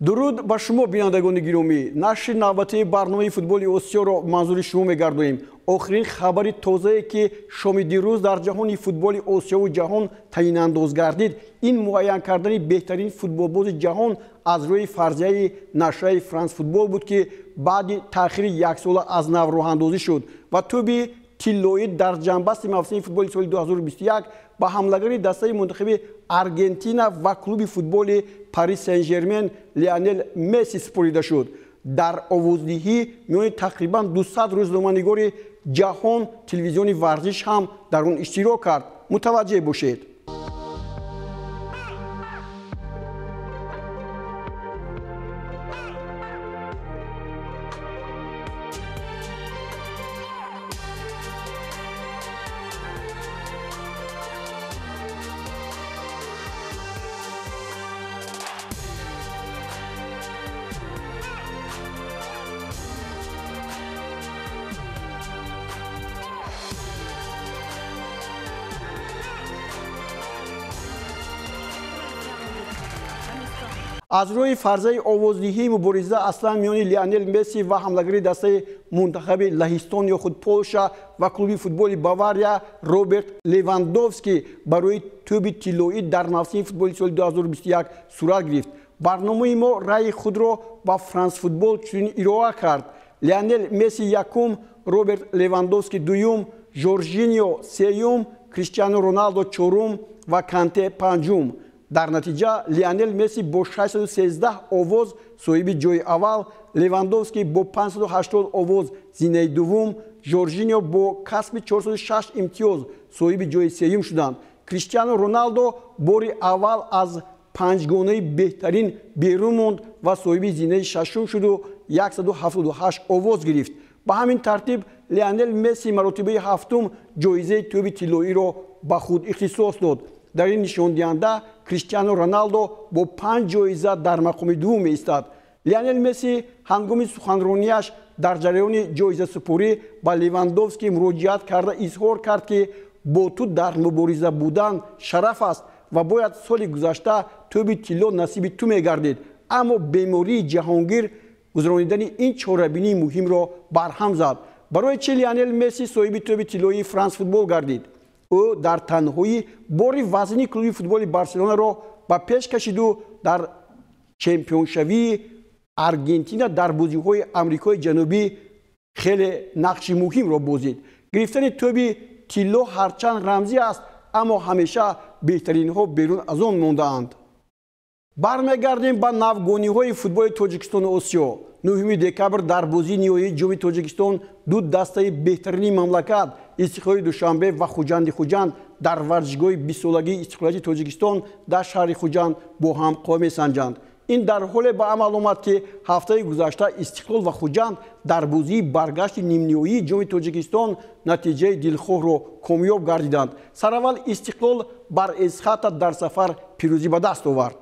дуруд ба шумо бинандагони гиромӣ, нашри навбатии барномаи футболи Осиёро манзури шумо мегардонем. Охирин хабари тозае ки шоми дирӯз дар ҷаҳони футболи Осиёву ҷаҳон таъинандоз гардид, ин муайян кардани беҳтарин футболбози ҷаҳон аз рӯи фарзияи нашраи France Football буд ки баъди таъхири яксола аз нав роҳандозӣ шуд ва туби тиллоӣ дар ҷанбасти мавсими футболи соли 2021 ба ҳамлагари дастаи мунтахаби Аргентина ва клуби футболи Пари Сен-Жермен Лионел Месси супорида шуд. Дар овоздиҳӣ миёни тақрибан 200 рӯзноманигори ҷаҳон телевизиони варзиш ҳам дар он иштирок кард. Мутаваҷҷеҳ бошед. аз рӯи фарзияи овоздиҳии мубориза аслан миёни Лионел Месси ва ҳамлагари дастаи мунтахаби Лаҳистон ё худ Полша ва клуби футболи Бавария Роберт Левандовский барои туби тиллоӣ дар мавсими футболи соли 2021 сурат гирифт. Барномаи мо раъи худро ба France Football чунин ироа кард. Лионел Месси якум, Роберт Левандовский дуюм, Жоржиньо сеюм, Криштиано Роналдо чорум ва Канте панҷум. Дар натиҷа Лионел Месси бо 613 овоз соҳиби ҷойи аввал, Левандовский бо 580 овоз зинаи дуввум, Жоржиньо бо касби 406 имтиёз соҳиби ҷойи сеюм шуданд. Криштиано Роналдо бори аввал аз панҷгонаи беҳтарин берун монд ва соҳиби зинаи шашум шуду 178 овоз гирифт. Ба ҳамин тартиб Лионел Месси маротибаи ҳафтум ҷоизаи туби тиллоиро ба худ ихтисос дод. дар ин нишондиҳанда Криштиано Роналдо бо 5 ҷоиза дар мақоми дуввум меистад. Лионел Месси ҳангоми суханронияш дар ҷараёни ҷоизасупорӣ ба Левандовский муроҷиат карда изҳор кард ки бо ту дар мубориза будан шараф аст ва бояд соли гузашта туби тилло насиби ту мегардид, аммо бемории ҷаҳонгир гузаронидани ин чорабинии муҳимро барҳам зад. барои чӣ Лионел Месси соҳиби туби тиллоии France Football гардид? ӯ дар танҳоӣ бори вазнини клуби футболи Барселонаро ба пеш кашиду дар чемпионшавии Аргентина дар бозиҳои Амрикои Ҷанубӣ хеле нақши муҳимро бозид. Гирифтани туби тилло ҳарчанд рамзӣ аст, аммо ҳамеша беҳтаринҳо берун аз он мондаанд. бармегардем ба навгониҳои футболи Тоҷикистону Осиё. 9 декабр дар бозии ниҳоии ҷоми Тоҷикистон ду дастаи беҳтарини мамлакат Истиқлоли Душанбе ва Хуҷанди Хуҷанд дар варзишгоҳи 20-солагии Истиқлолияти Тоҷикистон дар шаҳри Хуҷанд бо ҳам қой месанҷанд. ин дар ҳоле ба амал омад ки ҳафтаи гузашта Истиқлол ва Хуҷанд дар бозии баргашти нимниҳоии ҷоми Тоҷикистон натиҷаи дилхоҳро комёб гардиданд. Сараввал Истиқлол бар Эсхата дар сафар пирӯзӣ ба даст овард.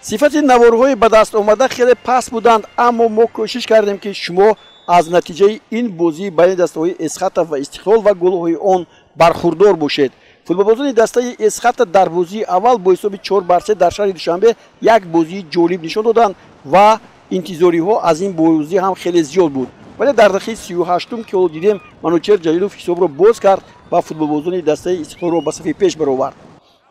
сифати наворҳои ба даст омада хеле паст буданд, аммо мо кӯшиш кардем ки шумо аз натиҷаи ин бозии байни дастаҳои Эсхата ва Истиқлол ва голҳои он бархурдор бошед. футболбозони дастаи Эсхата дар бозии аввал бо ҳисоби 4-3 дар шаҳри Душанбе як бозии ҷолиб нишон доданд ва интизориҳо аз ин бозӣ ҳам хеле зиёд буд. вале дар дақиқаи 38 ки ҳоло дидем Манучер Ҷалилов ҳисобро боз кард ва футболбозони дастаи Истиқлолро ба сафи пеш баровард.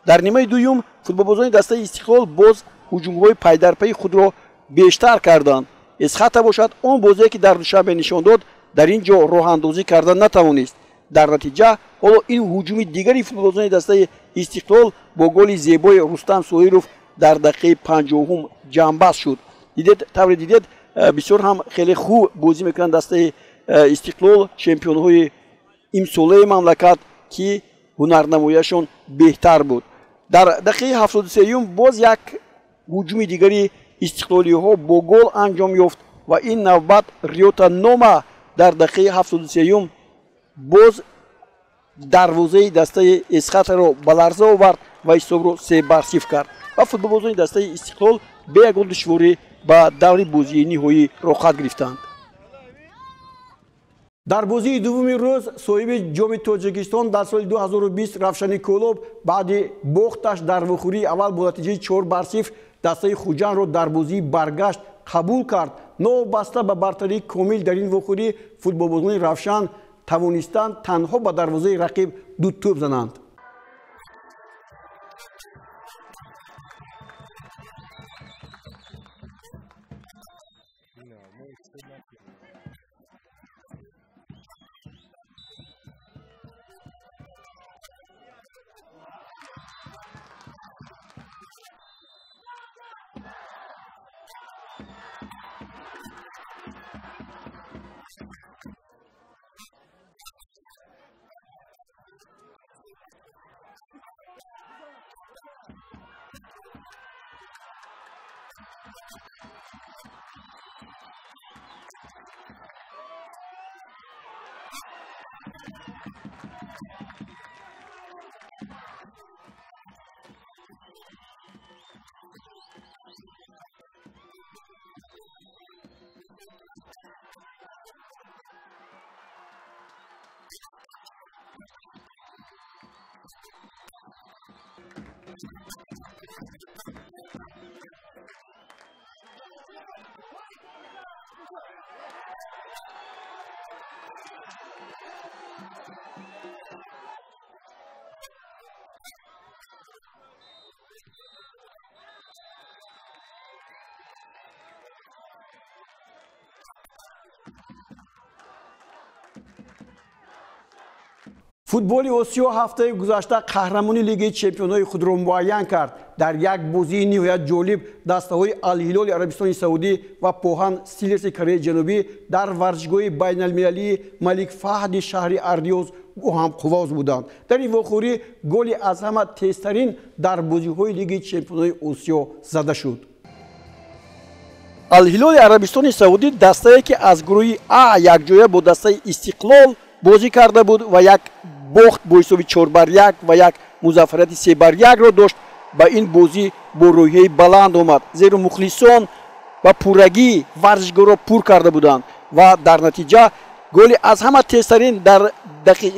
дар нимаи дуюм футболбозони дастаи Истиқлол боз ҳуҷумҳои пайдарпайи худро бештар карданд. Эсхата бошад он бозие ки дар Душанбе нишон дод дар ин ҷо роҳандозӣ карда натавонист. дар натиҷа ҳоло ин ҳуҷуми дигари футболбозони дастаи Истиқлол бо голи зебои Рустам Соиров дар дақиқаи 50 ҷамъбаст шуд. тавре дидед бисёр ҳам хеле хуб бозӣ мекунанд дастаи Истиқлол, чемпионҳои имсолаи мамлакат ки ҳунарнамояшон беҳтар буд. дар дақиқаи 73 боз як ҳуҷуми дигари Истиқлолиҳо бо гол анҷом ёфт ва ин навбат Риёта Нома дар дақиқаи 73 боз дарвозаи дастаи Эсхатаро ба ларза овард ва ҳисобро 3-0 кард ва футболбозони дастаи Истиқлол бе ягон душворӣ ба даври бозии ниҳоӣ роҳат гирифтанд. дар бозии дуввуми рӯз соҳиби ҷоми Тоҷикистон дар соли 2020 Равшани Колоб баъди бохташ дар вухӯрии аввал бо натиҷаи 4-0 дастаи Хуҷанро дар бозии баргашт қабул кард. новобаста ба бартарии комил дар ин вохӯрӣ футболбозони Равшан тавонистанд танҳо ба дарвозаи рақиб 2 тӯб зананд. футболи осиё ҳафтаи гузашта қаҳрамони лигаи чемпионҳои худро муайян кард. дар як бозии ниҳоят ҷолиб дастаҳои Ал-Ҳилоли Арабистони Саудӣ ва Поҳан Стиллерси Кореяи Ҷанубӣ дар варзишгоҳи байналмилалии Малик Фаҳди шаҳри Ардиёз ҳамқуввоз буданд. дар ин вохӯрӣ голи аз ҳама тезтарин дар бозиҳои лигаи чемпионҳои осиё зада шуд. Ал-Ҳилоли Арабистони Саудӣ дастае ки аз гурӯҳи А якҷоя бо дастаи Истиқлол бозӣ карда буд ва як бохт бо ҳисоби 4-1 ва як музаффарияти 3-1ро дошт. ба ин бозӣ бо рӯҳияи баланд омад, зеро мухлисон ва пуррагӣ варзишгоҳро пур карда буданд ва дар натиҷа голи аз ҳама тезтарин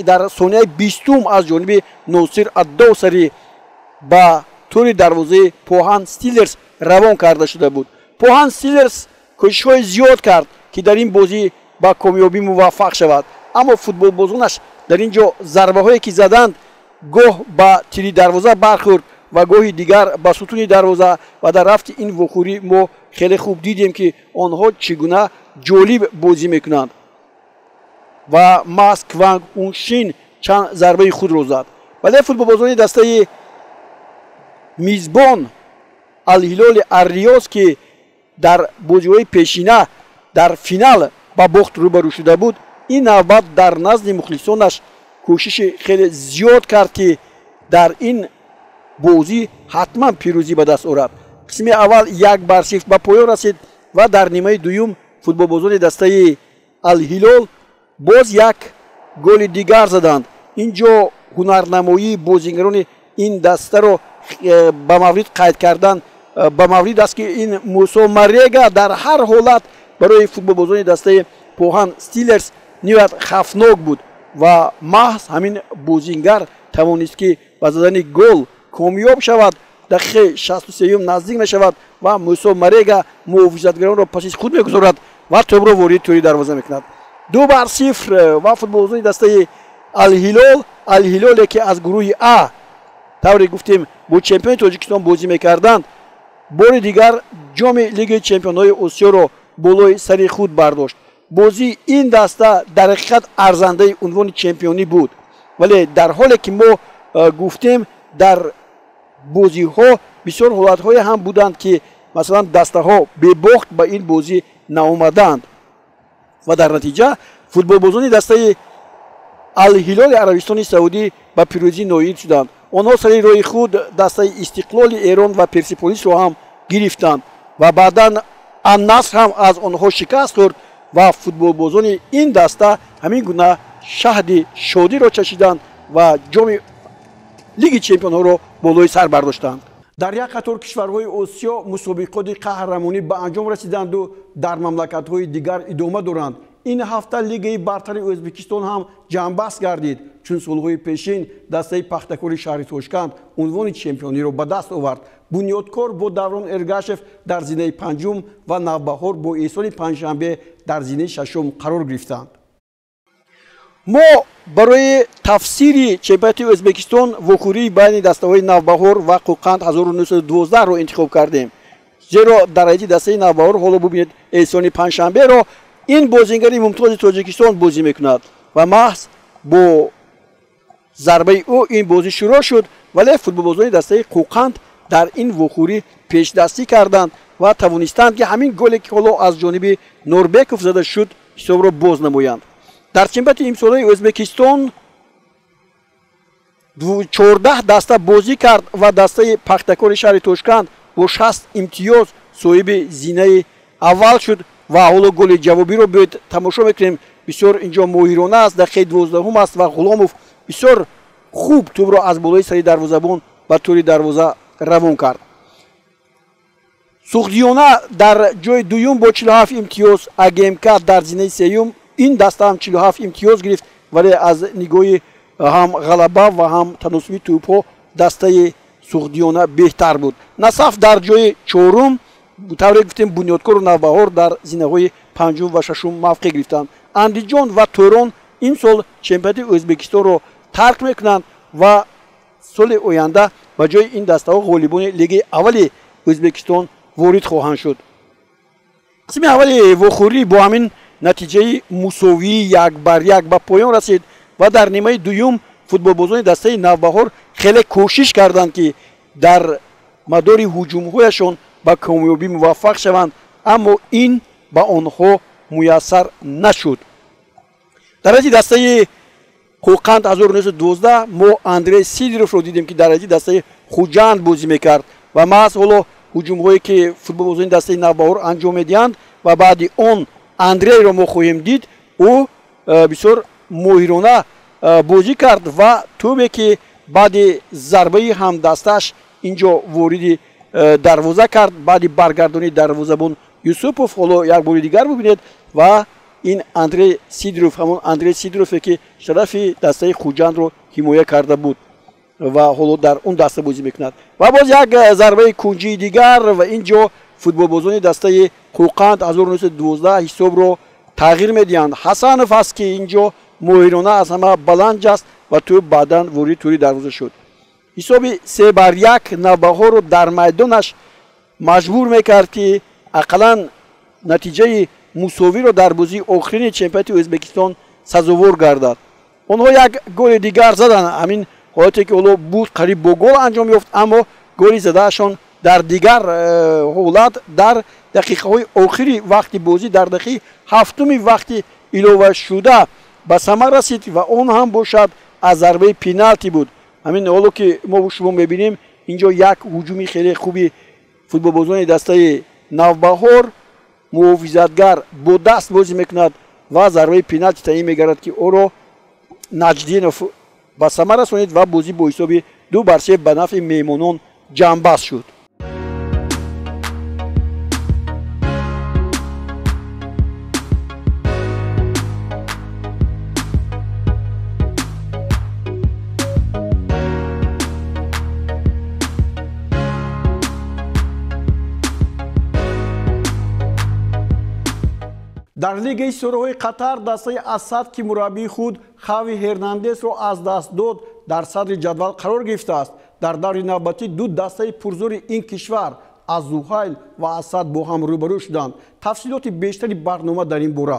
дар сонияи 20 аз ҷониби Носир Аддовсари ба тӯри дарвозаи Поҳан Стиллерс равон карда шуда буд. Поҳан Стиллерс кӯшишҳои зиёд кард ки дар ин бозӣ ба комёбӣ муваффақ шавад, аммо футболбозонаш дар ин ҷо зарбаҳое ки заданд гоҳ ба тири дарвоза бархӯрд ва гоҳи дигар ба сутуни дарвоза ва дар рафти ин вохӯрӣ мо хеле хуб дидем ки онҳо чӣ гуна ҷолиб бозӣ мекунанд ва Маск Кванг Уншин чанд зарбаи худро зад. вале футболбозони дастаи мизбон Ал-Ҳилоли Ар-Риёз ки дар бозиҳои пешина дар финал ба бохт рӯбарӯ шуда буд, ин навбат дар назди мухлисонаш кӯшиши хеле зиёд кард ки дар ин бозӣ ҳатман пирӯзӣ ба даст орад. қисми аввал 1-0 ба поён расид ва дар нимаи дуюм футболбозони дастаи Ал-Ҳилол боз як голи дигар заданд. ин ҷо ҳунарнамоии бозигарони ин дастаро ба маврид қайд кардан ба маврид аст ки ин Мусо Марега дар ҳар ҳолат барои футболбозони дастаи Поҳан Стиллерс ниҳоят хавфнок буд ва маҳз ҳамин бозингар тавонист ки ба задани гол комёб шавад. дақиқаи 63 наздик мешавад ва Мусо Марега муҳофизатгаронро паси худ мегузорад ва тӯбро ворид тӯри дарвоза мекунад. 2-0 ва футболбозони дастаи Ал-Ҳилол, Ал-Ҳилоле ки аз гурӯҳи А тавре гуфтем бо чемпиони Тоҷикистон бозӣ мекарданд, бори дигар ҷоми лигаи чемпионҳои Осиёро болои сари худ бардошт. бозии ин даста дар ҳақиқат арзандаи унвони чемпионӣ буд, вале дар ҳоле ки мо гуфтем дар бозиҳо бисёр ҳолатҳое ҳам буданд ки масалан дастаҳо бебохт ба ин бозӣ наомаданд ва дар натиҷа футболбозони дастаи Ал-Ҳилоли Арабистони Саудӣ ба пирӯзӣ ноил шуданд. онҳо сари роҳи худ дастаи Истиқлоли Эрон ва Персиполисро ҳам гирифтанд ва баъдан Ан-Наср ҳам аз онҳо шикаст хӯрд ва футболбозони ин даста ҳамин гуна шаҳди шодиро чашиданд ва ҷоми лиги чемпионҳоро болои сар бардоштанд. дар як қатор кишварҳои Осиё мусобиқоти қаҳрамонӣ ба анҷом расиданду дар мамлакатҳои дигар идома доранд. این هفته لیگ برتر ازبکستان هم جنبست گردید چون سالهای پیشین دسته پختکور شهر توشکند عنوان چمپیونی را به دست آورد. بنیادکار با دوران ارگاشف در زینه پنجم و نوبهار با احسان پنجشنبه در زینه ششم قرار گرفتند. ما برای تفسیر چمپیونات ازبکستان وکوری بین دسته‌های نوبهار و قوقند 1912 را انتخاب کردیم. زیرا در دسته نوبهار حالا ببینید احسان پنجشنبه را این بازیگر ممتاز تاجیکستان بازی میکند و محض با ضربه او این بازی شروع شد، ولی فوتبالبازان دسته قوقند در این وکوری پیش دستی کردند و توانستند که همین گلی که حالا از جانب نوربکوف زده شد حساب را باز نمایند. در چمپیونات امساله ازبکستان 14 دسته بازی کرد و دسته پختکور شهر توشکند با 60 امتیاز صاحب زینه اول شد و حالا گل جوابی رو باید تماشا میکنیم. بسیار اینجا ماهرانه است، دقیقه 12 است و غلاموف بسیار خوب توپ را از بالای سری دروازه‌بان به طور دروازه روان کرد. سوخدیانه در جای دوم با 47 امتیاز، اگمکت در زینه سوم این دسته هم 47 امتیاز گرفت، ولی از نگاه هم غلبه و هم تناسب توپ‌ها دسته سوخدیانه بهتر بود. نصف در جای چهارم طوری گفتیم بنیادکار و نوبهار در زینه‌های پنجم و ششم موقع گرفتند. اندیجان و توران این سال چمپیونات ازبکستان را ترک میکنند و سال آینده به جای این دسته ها غالبان لیگ اول ازبکستان وارد خواهند شد. قسم اول وخوری با همین نتیجه مساوی 1-1 به پایان رسید و در نیمه دوم فوتبالبازان دسته نوبهار خیلی کوشش کردند که در مدار هجوم‌هایشان به کامیابی موفق شوند، اما این به آنها میسر نشد. در از دسته قوقند 1912 ما اندری سیدروف رو دیدیم که در از دسته خوجند بازی میکرد و محض حالا هجوم‌هایی که فوتبالبازان دسته نوبهار انجام میدهند و بعد اون اندری رو ما خواهیم دید. او بسیار ماهرانه بازی کرد و توپی که بعد ضربه هم دستش اینجا وارد دروازه کرد، بعد برگردانی دروازه‌بان یوسوپوف. حالا یک بار دیگر ببینید و این اندری سیدروف، همون اندری سیدروفی که شرف دسته خوجند رو حمایت کرده بود و حالا در اون دسته بازی میکند. و باز یک ضربه کنجی دیگر و اینجا فوتبالبازان دسته قوقند 1912 حساب رو تغییر میدهند. حسنوف است که اینجا ماهرانه از همه بلند است و تو بعداً وارد توری دروازه شد. حساب 3-1 نوبهار رو در میدانش مجبور میکرد که اقلاً نتیجه مساوی رو در بازی آخرین چمپیونات ازبکستان سزاوار گردد. آنها یک گل دیگر زدن، همین حالتی که حالا بود قریب با گل انجام یافت، اما گلی زدهشان در دیگر حالت در دقیقه های آخری وقتی بازی در دقیقه هفتم وقتی ایلوه شده به ثمر رسید و اون هم باشد از ضربه پنالتی بود. همین حالا که ما شما میبینیم اینجا یک هجومی خیلی خوبی فوتبالبازان دسته نوبهار محافظتگر با دست بازی میکند و ضربه پنالتی تعیین میگردد که او را نجدینوف به ثمر رسانید و بازی با حساب 2-0 به نفع میمانان جنبست شد. در لیگ سرهای قطر دسته اسد که مربی خود خاوی هرناندز را از دست داد در صدر جدول قرار گرفته است. در دور نوبتی دو دسته پرزور این کشور الزحیل و اسد با هم روبرو شدند. تفصیلات بیشتری برنامه در این باره.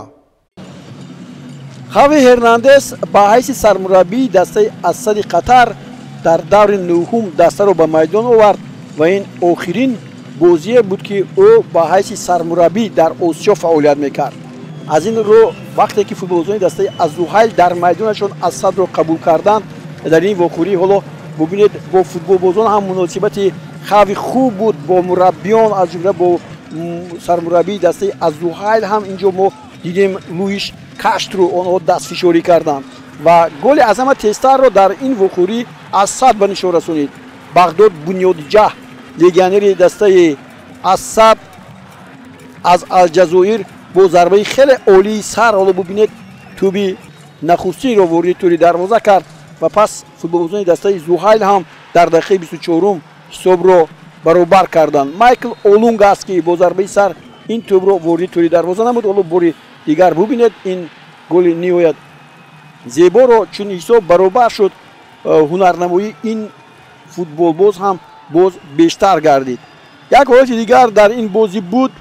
خاوی هرناندز با حیث سرمربی دسته اسد قطر در دور نهم دسته را به میدان آورد و این آخرین بازی بود که او با حیث سرمربی در آسیا فعالیت میکرد. از این رو وقتی که فوتبالبازان دسته الزحیل در میدانشان اسد را قبول کردند در این واقعی، حالا ببینید با فوتبالبازان هم مناسبت خاوی خوب بود، با مربیان از جمله با سرمربی دسته الزحیل هم اینجا ما دیدیم لوئیش کاشترو آنها دست فشاری کردند و گل عظمت تستر را در این واقعی اسد به نشان رسانید. بغداد بنیادجه لگیونر دسته اسد از الجزایر бо зарбаи хеле олии сар ҳоло бубинед туби нахустиро ворди тури дарвоза кард ва пас футболбозони дастаи зуҳайл ҳам дар дақиқаи 24 ҳисобро баробар карданд. Майкл Олунг аст ки бо зарбаи сар ин тӯбро ворди тури дарвоза намуд. ҳоло бори дигар бубинед ин голи ниҳоят зеборо чун ҳисоб баробар шуд, ҳунарнамоии ин футболбоз ҳам боз бештар гардид. як ҳолати дигар дар ин бозӣ буд.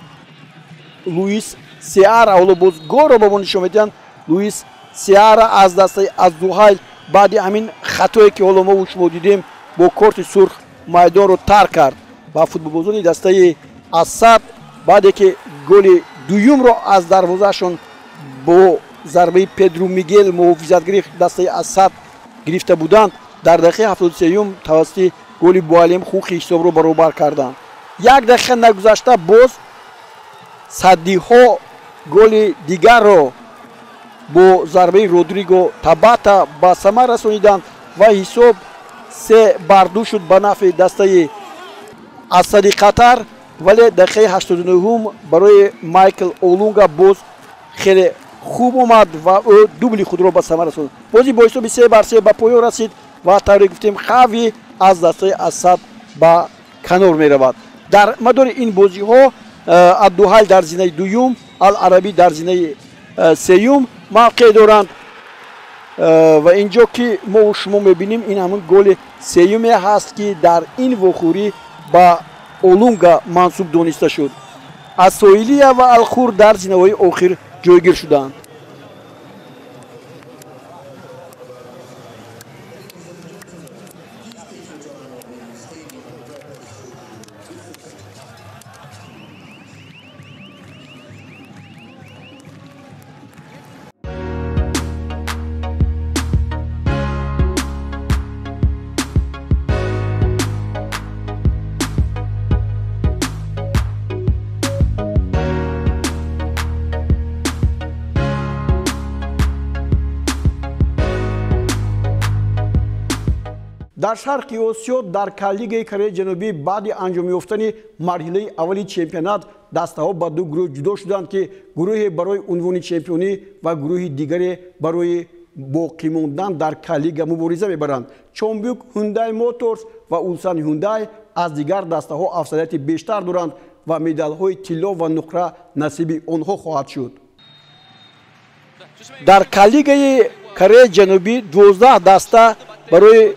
Луис Сеара ҳоло боз голро ба мо нишон медиҳанд. Луис Сеара аз дастаи Аззуҳайл баъди ҳамин хатое ки ҳоло мо шумо дидем бо корти сурх майдонро тарк кард ва футболбозони дастаи Асад баъде ки голи дуюмро аз дарвозаашон бо зарбаи Педру Мигел муҳофизатгари дастаи Асад гирифта буданд, дар дақиқаи 73 тавассути голи Буалем хухи ҳисобро баробар карданд. як дақиқа нагузашта боз саддиҳо голи дигарро бо зарбаи Родриго Табата ба самар расониданд ва ҳисоб 3-2 шуд ба нафъи дастаи Асади Қатар. вале дақиқаи 89 барои Майкл Олунга боз хеле хуб омад ва ӯ дубли худро ба самар расонд. бозӣ бо ҳисоби 3-3 ба поён расид ва тавре гуфтем хави аз дастаи Асад ба канор меравад. дар мадори ин бозиҳо Аддуҳайл дар зинаи дуюм, Ал-Араби дар зинаи сеюм мавқеъ доранд ва инҷо ки мо шумо мебинем ин ҳамон голи сеюме ҳаст ки дар ин вохӯрӣ ба Олунга мансуб дониста шуд. Асоилия ва Алхур дар зинаҳои охир ҷойгир шуданд. дар шарқи осиё дар Калигаи Кореяи Ҷанубӣ баъди анҷом ёфтани марҳилаи аввали чемпионат дастаҳо ба ду гурӯҳ ҷудо шуданд ки гурӯҳе барои унвони чемпионӣ ва гурӯҳи дигаре барои боқӣ мондан дар Калига мубориза мебаранд. Чонбук Hyundai Motors ва Ulsan Hyundai аз дигар дастаҳо афзалияти бештар доранд ва медалҳои тилло ва нуқра насиби онҳо хоҳад шуд. дар Калигаи Кореяи Ҷанубӣ 12 даста барои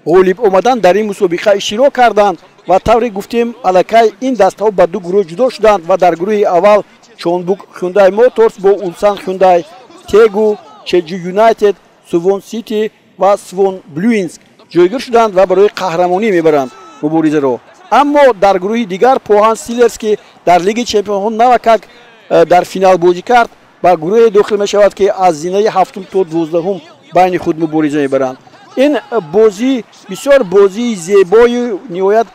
ғолиб омадан дар ин мусобиқа иштирок карданд ва тавре гуфтем аллакай ин дастаҳо ба ду гурӯҳ ҷудо шуданд ва дар гурӯҳи аввал Чонбук Hyundai Motors бо Ulsan Hyundai, Тегу, Чеҷу United, Suwon City ва Suwon Bluinsk ҷойгир шуданд ва барои қаҳрамонӣ мебаранд муборизаро. аммо дар гурӯҳи дигар Поҳан Steelers ки дар Лиги Чемпионҳо навакак дар финал бозӣ кард ба гурӯҳе дохил мешавад ки аз зинаи 7 то 12 байни худ мубориза мебаранд. ин бозӣ бисёр бозии зебою ниҳоят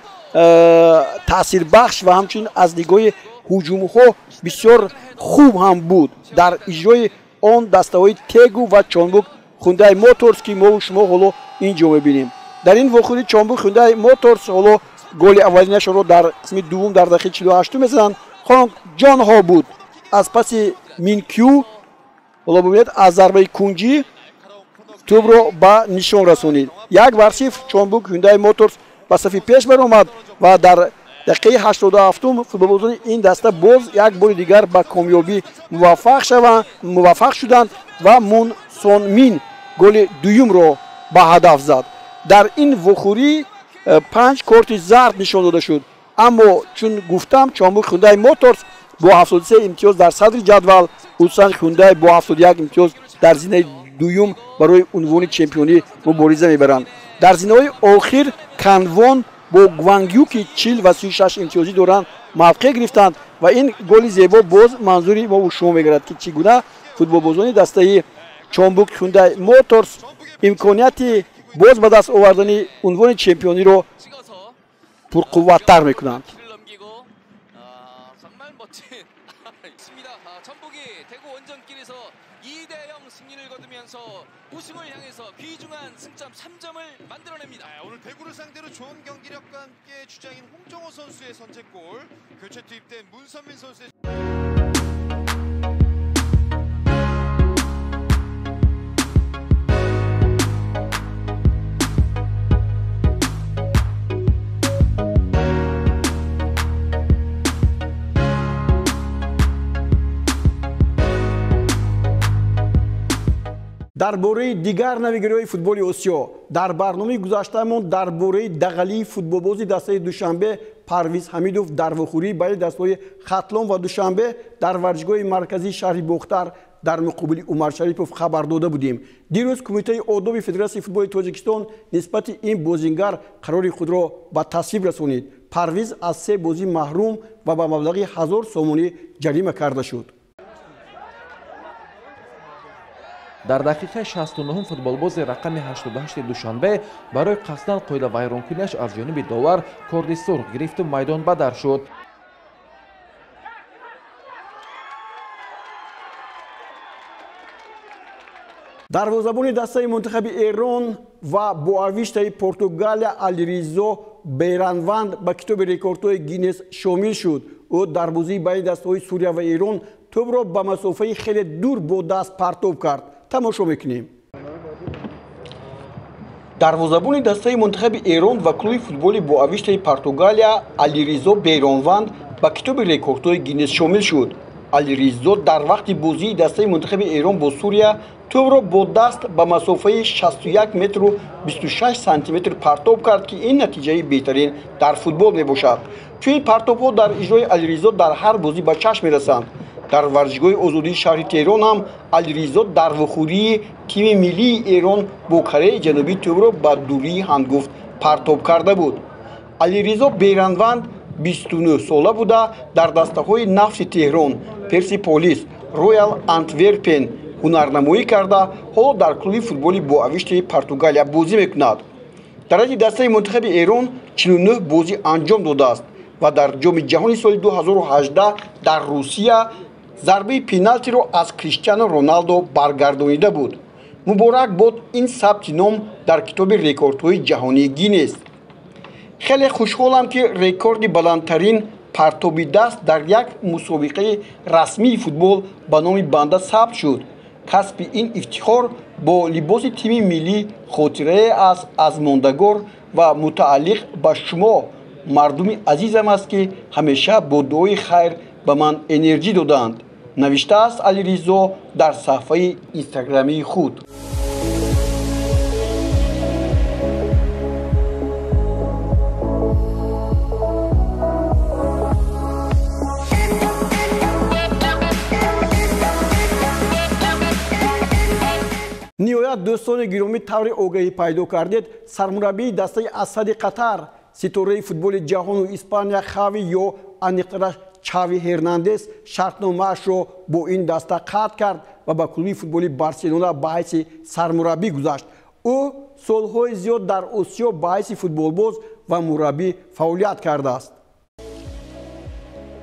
таъсирбахш ва ҳамчунин аз нигоҳи ҳуҷумҳо бисёр хуб ҳам буд дар иҷрои он дастаҳои Тегу ва Чонбук Hyundai Motors ки мо шумо ҳоло инҷо мебинем. дар ин вохӯрӣ Чонбук Hyundai Motors ҳоло голи аввалинашонро дар қисми дуввум дар дақиқаи 48 мезананд. Хонг Ҷонҳо буд аз паси Минкю ҳоло бубинед аз зарбаи кунҷӣ тӯбро ба нишон расонид. 1-0 Чонбук Hyundai Motors ба сафи пеш баромад ва дар дақиқаи 87 футболбозони ин даста боз як бори дигар ба комёбӣ муваффақ шуданд ва Мун Сон Мин голи дуюмро ба ҳадаф зад. дар ин вохӯрӣ 5 корти зард нишон дода шуд. аммо чун гуфтам Чонбук Hyundai Motors бо 73 имтиёз дар садри ҷадвал, Ulsan Hyundai бо 71 имтиёз дар зинаи дуюм барои унвони чемпионӣ мубориза мебаранд. дар зинаҳои охир Канвон бо Гвангю ки 40 ва 36 имтиёзӣ доранд мавқеъ гирифтанд ва ин голи зебо боз манзури мо шумо мегирад ки чӣ гуна футболбозони дастаи Чонбук Hyundai Motors имконияти боз ба даст овардани унвони чемпиониро пурқувваттар мекунанд. 전북이 대구 원정길에서 2대0 승리를 거두면서 우승을 향해서 귀중한 승점 3점을 만들어냅니다. 오늘 대구를 상대로 좋은 경기력과 함께 주장인 홍정호 선수의 선제골, 교체 투입된 문선민 선수의 дар бораи дигар навигириҳои футболи осиё дар барномаи гузаштаамон дар бораи дағалии футболбози дастаи душанбе Парвиз Ҳамидов дар вохӯрии байни дастаҳои Хатлон ва Душанбе дар варзишгоҳи марказии шаҳри Бохтар дар муқобили Умар Шарипов хабар дода будем. Дирӯз Кумитаи одоби Федератсияи футболи Тоҷикистон нисбати ин бозингар қарори худро ба тасвиб расонид. Парвиз аз 3 бозӣ маҳрум ва ба маблағи 1000 сомонӣ ҷарима карда шуд. дар дақиқаи 69 футболбози рақами 88 Душанбе барои қасдан қоида вайронкунияш аз ҷониби довар корди сурх гирифту майдон ба дар шуд. дарвозабони дастаи мунтахаби Эрон ва боавиштаи Португалия Алиризо Бейранванд ба китоби рекордҳои Гиннес шомил шуд. ӯ дар бозии байни дастаҳои Сурия ва Эрон тӯбро ба масофаи хеле дур бо даст партов кард. тамошо мекунем. дарвозабони дастаи мунтахаби Эрон ва клуби футболи боавиштаи Португалия Алиризо Бейронванд ба китоби рекордҳои Гиннес шомил шуд. Алиризо дар вақти бозии дастаи мунтахаби Эрон бо Сурия тӯбро бо даст ба масофаи 61 метру 26 сантиметр партов кард ки ин натиҷаи беҳтарин дар футбол мебошад. чунин партовҳо дар иҷрои Алиризо дар ҳар бозӣ ба чашм мерасанд. дар варзишгоҳи озодии шаҳри Теҳрон ҳам Алиризо дар вохӯрии тими миллии Эрон бо Кореяи ҷанубӣ тӯбро ба дурии ҳангуфт партов карда буд. Алиризо Бейранванд 29 сола буда дар дастаҳои Нафти Теҳрон, Персиполис, Роял Антверпен ҳунарнамоӣ карда ҳоло дар клуби футболи боавиштаи Португалия бозӣ мекунад. дар ҳадди дастаи мунтахаби Эрон 49 бозӣ анҷом додааст ва дар ҷоми ҷаҳони соли 2018 дар Русия зарбаи пеналтиро аз Криштиано Роналдо баргардонида буд. муборак бод ин сабти ном дар китоби рекордҳои ҷаҳонии Гиннес. хеле хушҳолам ки рекорди баландтарин партоби даст дар як мусобиқаи расмии футбол ба номи банда сабт шуд. касби ин ифтихор бо либоси тими миллӣ хотирае аст аз мондагор ва мутааллиқ ба шумо мардуми азизам аст ки ҳамеша бо дуои хайр ба ман энерҷӣ додаанд, навиштааст Алиризо дар саҳифаи инстаграмии худ. ниҳоят дӯстони гиромӣ тавре огаҳӣ пайдо кардед, сармураббии дастаи Асади Қатар, ситораи футболи ҷаҳону Испания Хави ё аниқтара Чави Ҳернандес шартномаашро бо ин даста қатъ кард ва ба клуби футболи Барселона ба ҳайси сармураббӣ гузашт. ӯ солҳои зиёд дар Осиё ба ҳайси футболбоз ва мураббӣ фаъолият кардааст.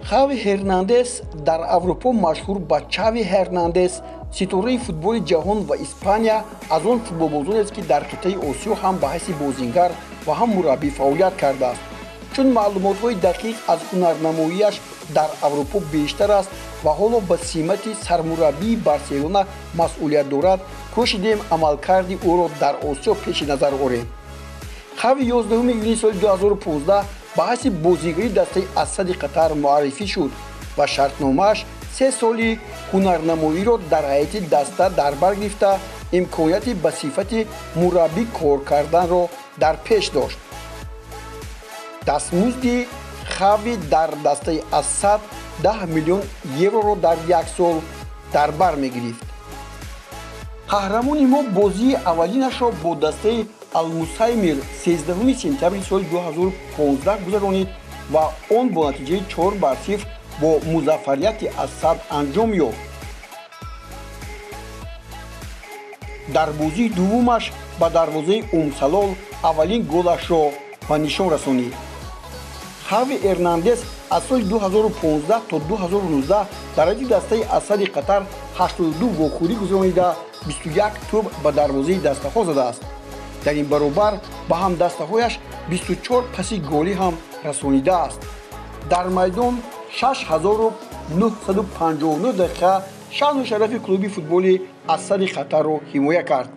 Хави Ҳернандес дар Аврупо машҳур ба Чави Ҳернандес, ситораи футболи ҷаҳон ва Испания аз он футболбозонест ки дар қитъаи Осиё ҳам ба ҳайси бозингар ва ҳам мураббӣ фаъолият кардааст. чун маълумотҳои дақиқ аз ҳунарнамоияш дар Аврупо бештар аст ва ҳоло ба симати сармураббии Барселона масъулият дорад, кӯшидем амалкарди ӯро дар Осиё пеши назар орем. Хави 11 июни соли 2015 ба ҳайси бозигари дастаи Асади Қатар муаррифӣ шуд ва шартномааш 3 соли ҳунарнамоиро дар ҳайати даста дар бар гирифта имконияти ба сифати мураббӣ кор карданро дар пеш дошт. дастмузди Хави дар дастаи Асад 10 миллион евроро дар як сол дар бар мегирифт. қаҳрамони мо бозии аввалинашро бо дастаи Алмусаймир 13 сентябри соли 2015 гузаронид ва он бо натиҷаи 4-0 бо музаффарияти Асад анҷом ёфт. дар бозии дуввумаш ба дарвозаи Умсалол аввалин голашро ба нишон расонид. Хави Эрнандес аз соли 2015 то 2019 дар ҳайати дастаи Асади Қатар 82 вохӯрӣ гузаронида 21 тӯб ба дарвозаи дастаҳо задааст. дар ин баробар ба ҳам дастаҳояш 24 паси голӣ ҳам расонидааст. дар майдон 6959 дақиқа шаъну шарафи клуби футболи Асади Қатарро ҳимоя кард.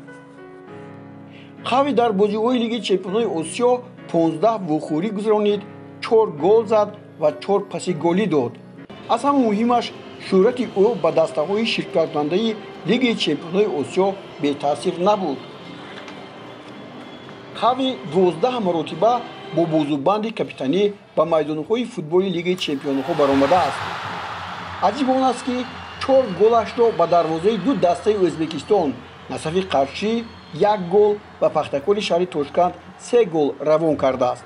Хави дар бозиҳои Лиги Чемпионҳои Осиё 15 вохӯрӣ гузаронид, 4 гол зад ва 4 паси голӣ дод. аз ҳама муҳимаш шӯҳрати ӯ ба дастаҳои ширкаткунандаи Лигаи Чемпионҳои Осиё бетаъсир набуд. Хави 12 маротиба бо бозубанди капитанӣ ба майдонҳои футболи Лигаи Чемпионҳо баромадааст. аҷиб он аст ки 4 голашро ба дарвозаи ду дастаи Ӯзбекистон Насафи Қаршӣ 1 гол ва Пахтакори шаҳри Тошканд 3 гол равон кардааст.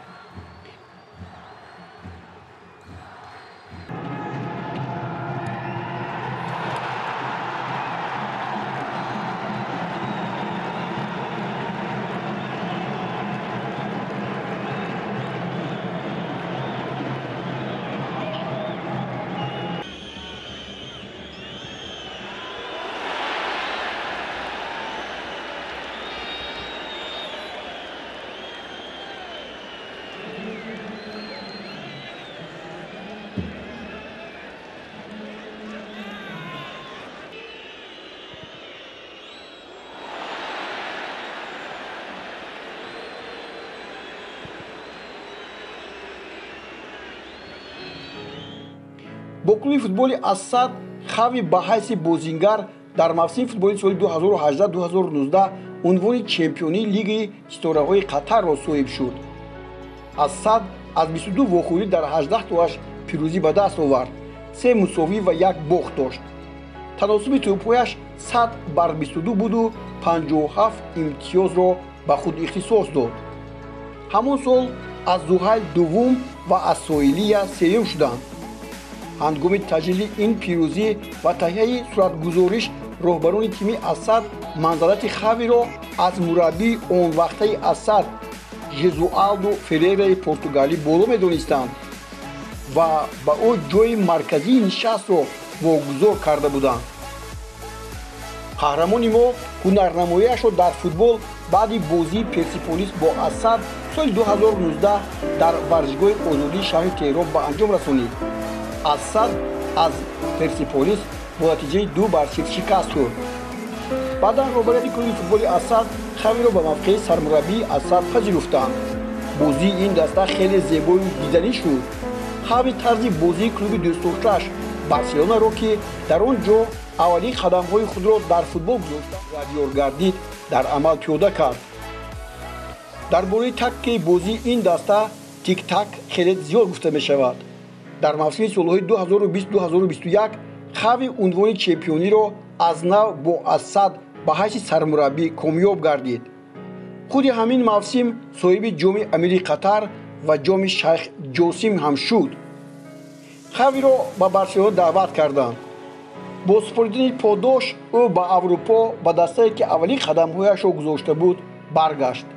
бо клуби футболи Асад Хави ба ҳайси бозингар дар мавсими футболи соли 2018-2019 унвони чемпионии Лигаи Ситораҳои Қатарро соҳиб шуд. Асад аз 22 вохӯрӣ дар 18 тоаш пирӯзӣ ба даст овард, 3 мусовӣ ва 1 бохт дошт. таносуби тӯбҳояш 100/22 буду 57 имтиёзро ба худ ихтисос дод. ҳамон сол аз Зуҳайл дуввум ва аз Соилия сеюм шуданд. ҳангоми таҷлили ин пирӯзӣ ва таҳияи суратгузориш роҳбарони тими Асад манзарати Хавиро аз мураббии онвақтаи Асад Жезуалдо Ферейраи португалӣ боло медонистанд ва ба ӯ ҷойи марказии нишастро вогузор карда буданд. қаҳрамони мо ҳунарнамояшро дар футбол баъди бозии Персеполис бо Асад соли 2019 дар варзишгоҳи озодии шаҳри Теҳрон ба анҷом расонид. Асад аз Персеполис бо натиҷаи 2-0 шикаст хӯрд. баъдан роҳбарияти клуби футболи Асад Хавиро ба мавқеи сармураббии Асад пазируфтанд. бозии ин даста хеле зебою диданӣ шуд. Хави тарзи бозии клуби дӯстдоштааш Барселонаро ки дар он ҷо аввалин қадамҳои худро дар футбол гузошта радиор гардид, дар амал пиёда кард. дар бораи тактикаи бозии ин даста тик-так хеле зиёд гуфта мешавад. дар мавсими солҳои 2020-2021 Хави унвони чемпиониро аз нав бо Асад ба ҳайси сармураббӣ комёб гардид. худи ҳамин мавсим соҳиби ҷоми Амири Қатар ва ҷоми Шайх Ҷосим ҳам шуд. Хавиро ба Барселона даъват карданд. бо супоридани подош ӯ ба Аврупо ба дастае ки аввалин қадамҳояшро гузошта буд баргашт.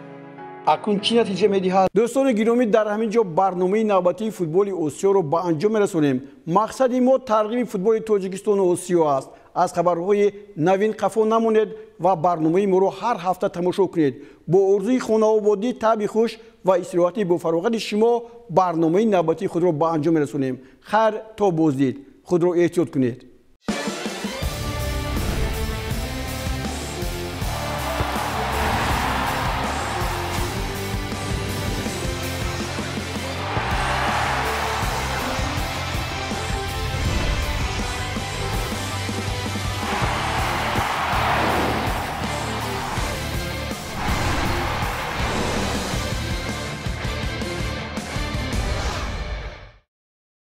акнун чӣ натиҷа медиҳад? дӯстони гиромӣ, дар ҳамин ҷо барномаи навбатии футболи Осиёро ба анҷом мерасонем. мақсади мо тарғиби футболи Тоҷикистону Осиё аст. аз хабарҳои навин қафо намонед ва барномаи моро ҳар ҳафта тамошо кунед. бо орзуи хонаободӣ, таби хуш ва истироҳати бофароғати шумо барномаи навбатии худро ба анҷом мерасонем. хайр, то боздид. худро эҳтиёт кунед.